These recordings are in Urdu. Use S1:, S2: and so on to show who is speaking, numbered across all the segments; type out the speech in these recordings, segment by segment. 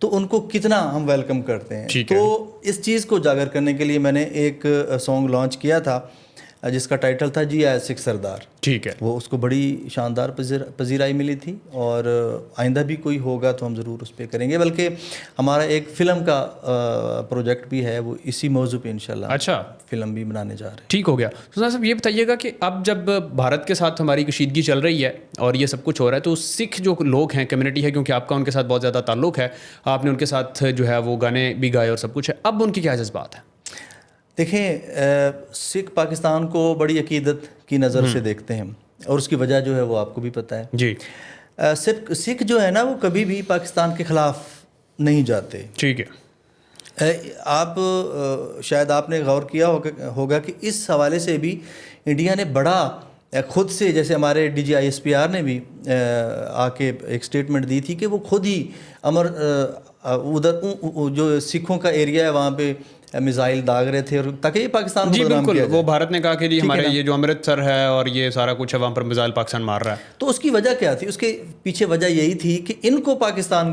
S1: تو ان کو کتنا ہم ویلکم کرتے ہیں. تو اس چیز کو اجاگر کرنے کے لیے میں نے ایک سانگ لانچ کیا تھا جس کا ٹائٹل تھا جی آیا سکھ سردار.
S2: ٹھیک ہے.
S1: وہ اس کو بڑی شاندار پذیرائی ملی تھی, اور آئندہ بھی کوئی ہوگا تو ہم ضرور اس پہ کریں گے, بلکہ ہمارا ایک فلم کا پروجیکٹ بھی ہے, وہ اسی موضوع پہ انشاءاللہ
S2: اچھا
S1: فلم بھی بنانے جا رہے ہیں.
S2: ٹھیک ہو گیا. سلطان صاحب یہ بتائیے گا کہ اب جب بھارت کے ساتھ ہماری کشیدگی چل رہی ہے اور یہ سب کچھ ہو رہا ہے, تو سکھ جو لوگ ہیں, کمیونٹی ہے, کیونکہ آپ کا ان کے ساتھ بہت زیادہ تعلق ہے, آپ نے ان کے ساتھ جو ہے وہ گانے بھی گائے اور سب کچھ ہے, اب ان کی کیا جذبات ہیں؟
S1: دیکھیں, سکھ پاکستان کو بڑی عقیدت کی نظر سے دیکھتے ہیں, اور اس کی وجہ جو ہے وہ آپ کو بھی پتہ ہے.
S2: جی.
S1: سکھ جو ہے نا وہ کبھی بھی پاکستان کے خلاف نہیں جاتے.
S2: ٹھیک ہے.
S1: آپ شاید آپ نے غور کیا ہوگا کہ اس حوالے سے بھی انڈیا نے بڑا خود سے, جیسے ہمارے ڈی جی ISPR نے بھی آ کے ایک سٹیٹمنٹ دی تھی کہ وہ خود ہی ادھر جو سکھوں کا ایریا ہے وہاں پہ میزائل داغ رہے تھے, اور تاکہ یہ پاکستان کو بدنام کیا جائے.
S2: وہ بھارت نے کہا کہ جی ہمارے یہ جو امرتسر ہے اور یہ سارا کچھ ہے وہاں پر میزائل پاکستان مار رہا ہے.
S1: تو اس کی وجہ کیا تھی؟ اس کے پیچھے وجہ یہی تھی کہ ان کو پاکستان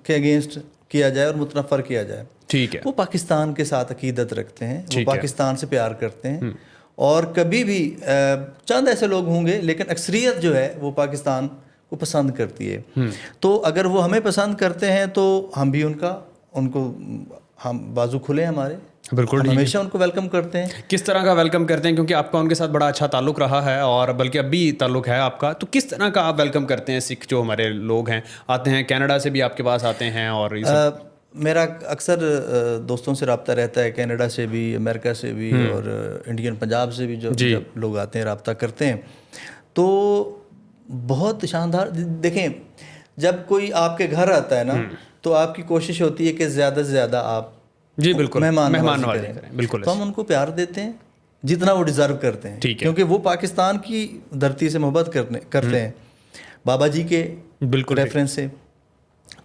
S1: کے اگینسٹ کیا جائے اور متنفر کیا جائے.
S2: ٹھیک ہے.
S1: وہ پاکستان کے ساتھ عقیدت رکھتے ہیں, وہ پاکستان سے پیار کرتے ہیں, اور کبھی بھی چند ایسے لوگ ہوں گے لیکن اکثریت جو ہے وہ پاکستان کو پسند کرتی ہے. تو اگر وہ ہمیں پسند کرتے ہیں تو ہم بھی ان کو ہم بازو کھلے ہمارے,
S2: بالکل
S1: ہمیشہ ان کو ویلکم کرتے ہیں.
S2: کس طرح کا ویلکم کرتے ہیں؟ کیونکہ آپ کا ان کے ساتھ بڑا اچھا تعلق رہا ہے, اور بلکہ اب بھی تعلق ہے آپ کا, تو کس طرح کا آپ ویلکم کرتے ہیں سکھ جو ہمارے لوگ ہیں, آتے ہیں کینیڈا سے بھی آپ کے پاس آتے ہیں, اور
S1: میرا اکثر دوستوں سے رابطہ رہتا ہے, کینیڈا سے بھی, امریکہ سے بھی, اور انڈین پنجاب سے بھی جب لوگ آتے ہیں رابطہ کرتے ہیں, تو بہت شاندار. دیکھیں, جب کوئی آپ کے گھر آتا ہے نا تو آپ کی کوشش ہوتی ہے کہ زیادہ سے زیادہ آپ
S2: جی بالکل
S1: مہمان نوازی کریں. بالکل. تو ہم ان کو پیار دیتے ہیں جتنا وہ ڈیزرو کرتے ہیں, کیونکہ وہ پاکستان کی دھرتی سے محبت کرتے ہیں, بابا جی کے بالکل ریفرنس سے.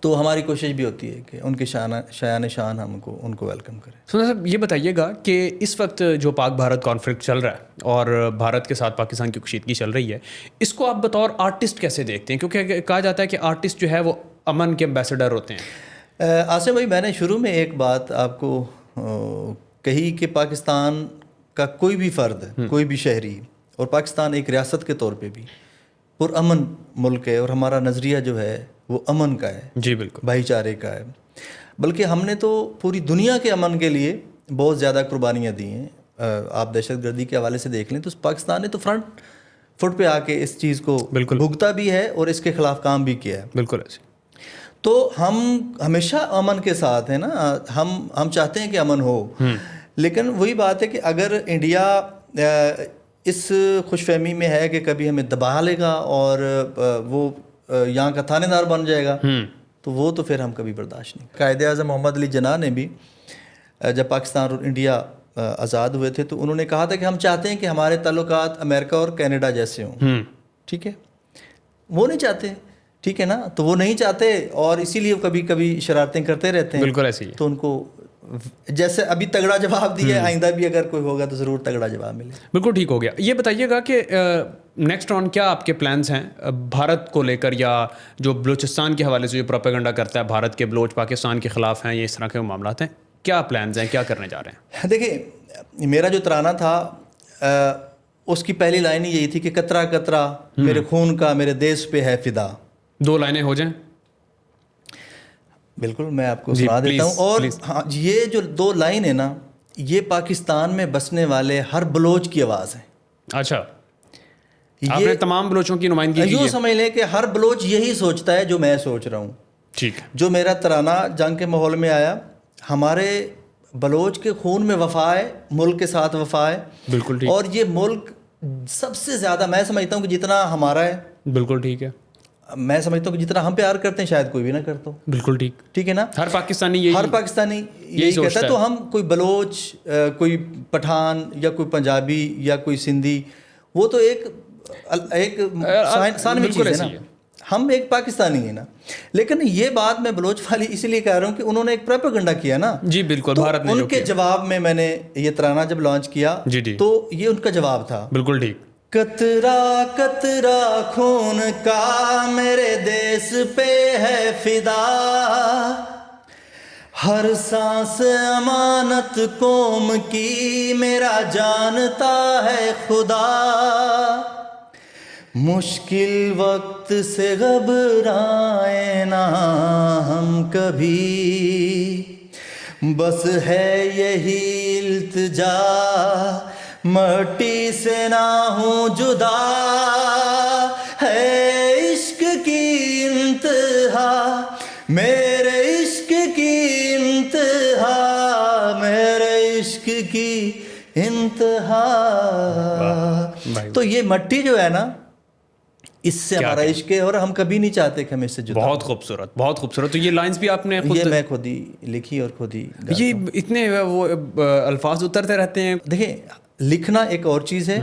S1: تو ہماری کوشش بھی ہوتی ہے کہ ان کے شایان شان ہم ان کو ویلکم کریں.
S2: سلطان صاحب یہ بتائیے گا کہ اس وقت جو پاک بھارت کانفلکٹ چل رہا ہے اور بھارت کے ساتھ پاکستان کی کشیدگی چل رہی ہے, اس کو آپ بطور آرٹسٹ کیسے دیکھتے ہیں؟ کیونکہ کہا جاتا ہے کہ آرٹسٹ جو ہے وہ امن کے ایمبیسڈر ہوتے ہیں.
S1: آصف بھائی, میں نے شروع میں ایک بات آپ کو کہی کہ پاکستان کا کوئی بھی فرد, کوئی بھی شہری, اور پاکستان ایک ریاست کے طور پہ بھی پرامن ملک ہے, اور ہمارا نظریہ جو ہے وہ امن کا ہے.
S2: جی بالکل.
S1: بھائی چارے کا ہے. بلکہ ہم نے تو پوری دنیا کے امن کے لیے بہت زیادہ قربانیاں دی ہیں. آپ دہشت گردی کے حوالے سے دیکھ لیں تو پاکستان نے تو فرنٹ فٹ پہ آ کے اس چیز کو بھگتا بھی ہے اور اس کے خلاف کام بھی کیا ہے.
S2: بالکل ایسے.
S1: تو ہم ہمیشہ امن کے ساتھ ہیں نا, ہم چاہتے ہیں کہ امن ہو, لیکن وہی بات ہے کہ اگر انڈیا اس خوش فہمی میں ہے کہ کبھی ہمیں دبا لے گا اور وہ یہاں کا تھانے دار بن جائے گا, تو وہ تو پھر ہم کبھی برداشت نہیں. قائد اعظم محمد علی جناح نے بھی جب پاکستان اور انڈیا آزاد ہوئے تھے تو انہوں نے کہا تھا کہ ہم چاہتے ہیں کہ ہمارے تعلقات امریکہ اور کینیڈا جیسے ہوں. ٹھیک ہے, وہ نہیں چاہتے, ٹھیک ہے نا, تو وہ نہیں چاہتے اور اسی لیے کبھی کبھی شرارتیں کرتے رہتے ہیں.
S2: بالکل ایسے ہی.
S1: تو ان کو جیسے ابھی تگڑا جواب دیا ہے, آئندہ بھی اگر کوئی ہوگا تو ضرور تگڑا جواب ملے.
S2: بالکل ٹھیک ہو گیا. یہ بتائیے گا کہ نیکسٹ آن کیا آپ کے پلانس ہیں بھارت کو لے کر, یا جو بلوچستان کے حوالے سے جو پروپیگنڈا کرتا ہے بھارت کے بلوچ پاکستان کے خلاف ہیں, یہ اس طرح کے معاملات ہیں, کیا پلانز ہیں, کیا کرنے جا رہے ہیں؟
S1: دیکھیں, میرا جو ترانہ تھا اس کی پہلی لائن ہی یہی تھی کہ قطرہ قطرہ میرے خون کا میرے دیس پہ ہے فدا.
S2: 2 لائنیں ہو جائیں.
S1: بالکل, میں آپ کو سنا دیتا ہوں. اور ہاں, یہ جو 2 لائن ہے نا, یہ پاکستان میں بسنے والے ہر بلوچ کی آواز ہے.
S2: اچھا, آپ نے تمام بلوچوں کی نمائندگی کی ہے.
S1: یوں سمجھ لیں کہ ہر بلوچ یہی سوچتا ہے جو میں سوچ رہا ہوں.
S2: ٹھیک.
S1: جو میرا ترانہ جنگ کے ماحول میں آیا, ہمارے بلوچ کے خون میں وفا ہے, ملک کے ساتھ وفا ہے.
S2: بالکل ٹھیک.
S1: اور یہ ملک سب سے زیادہ میں سمجھتا ہوں کہ جتنا ہمارا ہے.
S2: بالکل ٹھیک ہے.
S1: میں سمجھتا ہوں کہ جتنا ہم پیار کرتے ہیں شاید کوئی بھی نہ کرتا ہو.
S2: بالکل ٹھیک.
S1: ٹھیک ہے نا,
S2: ہر پاکستانی یہی
S1: کہتا ہے. تو ہم کوئی بلوچ, کوئی پٹھان یا کوئی پنجابی یا کوئی سندھی, وہ تو ایک ثانوی چیز ہے نا, ہم ایک پاکستانی ہیں نا. لیکن یہ بات میں بلوچ والی اسی لیے کہہ رہا ہوں کہ انہوں نے ایک پروپیگنڈا کیا نا.
S2: جی بالکل. بھارت نے
S1: ان کے جواب میں نے یہ ترانہ جب لانچ کیا تو یہ ان کا جواب تھا.
S2: بالکل ٹھیک.
S1: قطرہ قطرہ خون کا میرے دیس پہ ہے فدا, ہر سانس امانت قوم کی میرا جانتا ہے خدا، مشکل وقت سے گھبرائیں نہ ہم کبھی، بس ہے یہی التجا مٹی سے نہ ہوں جدا، ہے عشق کی انتہا میرے عشق کی انتہا، میرے عشق کی انتہا۔ تو یہ مٹی جو ہے نا، اس سے ہمارا عشق ہے اور ہم کبھی نہیں چاہتے کہ ہم اس سے جدا۔
S2: بہت خوبصورت، بہت خوبصورت۔ تو یہ لائنز بھی آپ نے
S1: یہ میں خود ہی لکھی اور خود ہی
S2: یہ اتنے وہ الفاظ اترتے رہتے ہیں۔
S1: دیکھیں، لکھنا ایک اور چیز ہے،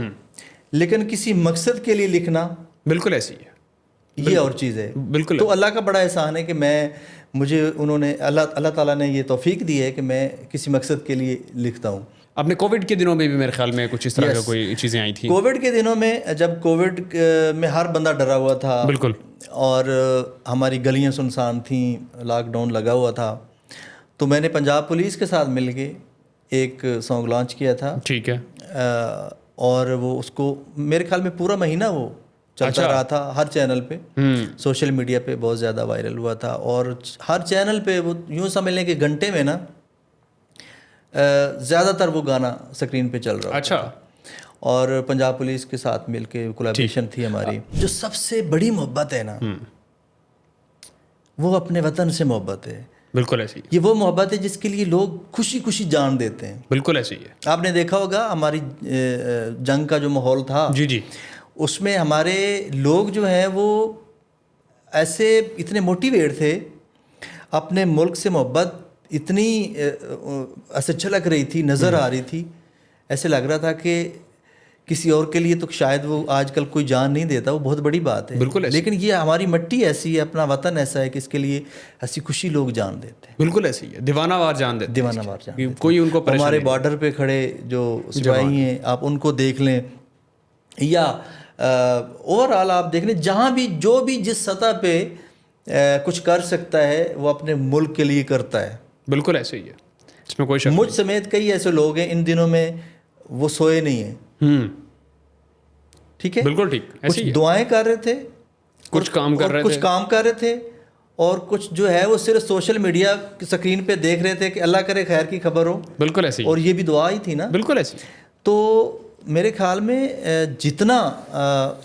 S1: لیکن کسی مقصد کے لیے لکھنا
S2: بالکل ایسی ہے،
S1: یہ اور چیز ہے۔
S2: بالکل۔
S1: تو اللہ کا بڑا احسان ہے کہ مجھے انہوں نے اللہ تعالیٰ نے یہ توفیق دی ہے کہ میں کسی مقصد کے لیے لکھتا ہوں۔
S2: آپ نے کووڈ کے دنوں میں بھی میرے خیال میں کچھ اس طرح کا کوئی چیزیں آئی تھیں۔
S1: کووڈ کے دنوں میں جب کووڈ میں ہر بندہ ڈرا ہوا تھا،
S2: بالکل،
S1: اور ہماری گلیاں سنسان تھیں، لاک ڈاؤن لگا ہوا تھا، تو میں نے پنجاب پولیس کے ساتھ مل کے ایک سانگ لانچ کیا تھا۔
S2: ٹھیک ہے۔
S1: اور وہ اس کو میرے خیال میں پورا مہینہ وہ چلتا رہا تھا، ہر چینل پہ، سوشل میڈیا پہ بہت زیادہ وائرل ہوا تھا، اور ہر چینل پہ وہ یوں سمجھ لیں کہ گھنٹے میں نا زیادہ تر وہ گانا سکرین پہ چل رہا تھا۔ اور پنجاب پولیس کے ساتھ مل کے کولیبریشن تھی ہماری۔ جو سب سے بڑی محبت ہے نا، وہ اپنے وطن سے محبت ہے۔
S2: بالکل ایسی ہے،
S1: یہ وہ محبت ہے جس کے لیے لوگ خوشی خوشی جان دیتے ہیں۔
S2: بالکل ایسی ہے۔
S1: آپ نے دیکھا ہوگا ہماری جنگ کا جو ماحول تھا،
S2: جی جی،
S1: اس میں ہمارے لوگ جو ہیں وہ ایسے اتنے موٹیویٹ تھے، اپنے ملک سے محبت اتنی ایسے چھلک رہی تھی، نظر آ رہی تھی، ایسے لگ رہا تھا کہ کسی اور کے لیے تو شاید وہ آج کل کوئی جان نہیں دیتا، وہ بہت بڑی بات ہے۔
S2: بالکل،
S1: لیکن یہ ہماری مٹی ایسی ہے، اپنا وطن ایسا ہے کہ اس کے لیے ایسی خوشی لوگ جان دیتے ہیں۔
S2: بالکل ایسی ہے، دیوانہ وار جان دیتے ہیں،
S1: دیوانہ وار جان دیتے ہیں۔
S2: کوئی ان کو پریشان
S1: ہمارے بارڈر پہ کھڑے جو سپاہی ہیں، آپ ان کو دیکھ لیں، یا اوور آل آپ دیکھ لیں، جہاں بھی جو بھی جس سطح پہ کچھ کر سکتا ہے وہ اپنے ملک کے لیے کرتا ہے۔
S2: بالکل ایسے ہی ہے، اس میں کوئی شک۔
S1: مجھ سمیت کئی ایسے لوگ ہیں ان دنوں میں وہ سوئے نہیں ہیں۔ ٹھیک ہے،
S2: بالکل ٹھیک،
S1: کچھ دعائیں کر رہے تھے،
S2: کچھ کام کر رہے تھے،
S1: کچھ کام کر رہے تھے، اور کچھ جو ہے وہ صرف سوشل میڈیا اسکرین پہ دیکھ رہے تھے کہ اللہ کرے خیر کی خبر ہو۔
S2: بالکل ایسی،
S1: اور یہ بھی دعا ہی تھی نا۔
S2: بالکل ایسی۔
S1: تو میرے خیال میں جتنا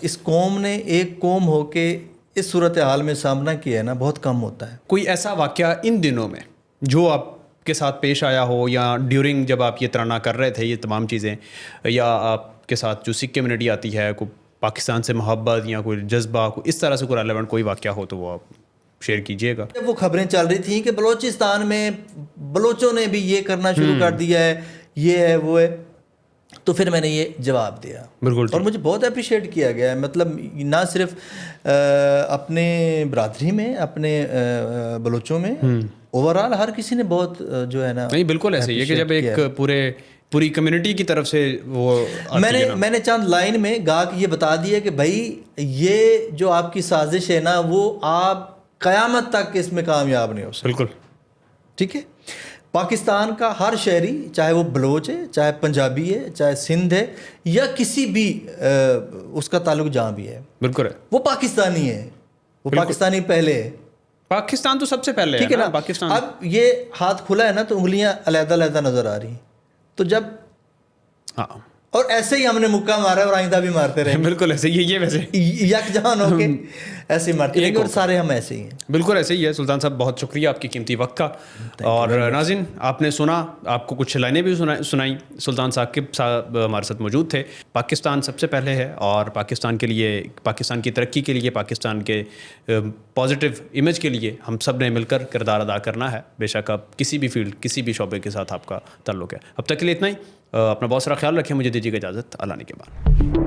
S1: اس قوم نے ایک قوم ہو کے اس صورتحال میں سامنا کیا ہے نا، بہت کم ہوتا ہے۔
S2: کوئی ایسا واقعہ ان دنوں میں جو آپ کے ساتھ پیش آیا ہو، یا ڈیورنگ جب آپ یہ ترانہ کر رہے تھے یہ تمام چیزیں، یا آپ کے ساتھ جو سکھ کمیونٹی آتی ہے، کوئی پاکستان سے محبت یا کوئی جذبہ، کوئی اس طرح سے کوئی ریلیونٹ کوئی واقعہ ہو تو وہ آپ شیئر کیجیے گا۔
S1: جب وہ خبریں چل رہی تھیں کہ بلوچستان میں بلوچوں نے بھی یہ کرنا شروع کر دیا ہے، یہ ہے وہ ہے، تو پھر میں نے یہ جواب دیا۔
S2: بالکل،
S1: اور مجھے بہت اپریشیٹ کیا گیا ہے، مطلب نہ صرف اپنے برادری میں، اپنے بلوچوں میں، اوور آل ہر کسی نے بہت جو ہے نا،
S2: نہیں بالکل ایسے ہی ہے کہ جب ایک پوری کمیونٹی کی طرف سے وہ
S1: میں نے چند لائن میں گا کے یہ بتا دیا کہ بھائی یہ جو آپ کی سازش ہے نا، وہ آپ قیامت تک اس میں کامیاب نہیں ہو سکتے۔
S2: بالکل
S1: ٹھیک ہے، پاکستان کا ہر شہری، چاہے وہ بلوچ ہے، چاہے پنجابی ہے، چاہے سندھ ہے، یا کسی بھی اس کا تعلق جہاں بھی ہے،
S2: بالکل ہے،
S1: وہ پاکستانی ہے، وہ پاکستانی پہلے ہے۔
S2: پاکستان تو سب سے پہلے
S1: ٹھیک ہے نا،
S2: پاکستان۔
S1: اب یہ ہاتھ کھلا ہے نا تو انگلیاں علیحدہ علیحدہ نظر آ رہی ہیں، تو جب
S2: ہاں،
S1: اور ایسے ہی ہم نے مکہ مارا اور آئندہ بھی مارتے رہے،
S2: بالکل ایسے یہ ویسے
S1: یکجہان ہو کے ایسے ہی مارتے رہیں گے، اور سارے ہم ایسے ہی ہیں۔
S2: بالکل ایسے ہی ہے۔ سلطان صاحب بہت شکریہ آپ کی قیمتی وقت کا۔ اور ناظرین، آپ نے سنا، آپ کو کچھ لائنیں بھی سنائیں، سلطان ثاقب صاحب ہمارے ساتھ موجود تھے۔ پاکستان سب سے پہلے ہے، اور پاکستان کے لیے، پاکستان کی ترقی کے لیے، پاکستان کے پازیٹیو امیج کے لیے ہم سب نے مل کر کردار ادا کرنا ہے، بے شک آپ کسی بھی فیلڈ، کسی بھی شعبے کے ساتھ آپ کا تعلق ہے۔ اب تک کے لیے اتنا ہی، اپنا بہت سارا خیال رکھیں، مجھے دیجیے گا اجازت، اللہ نے کے بعد۔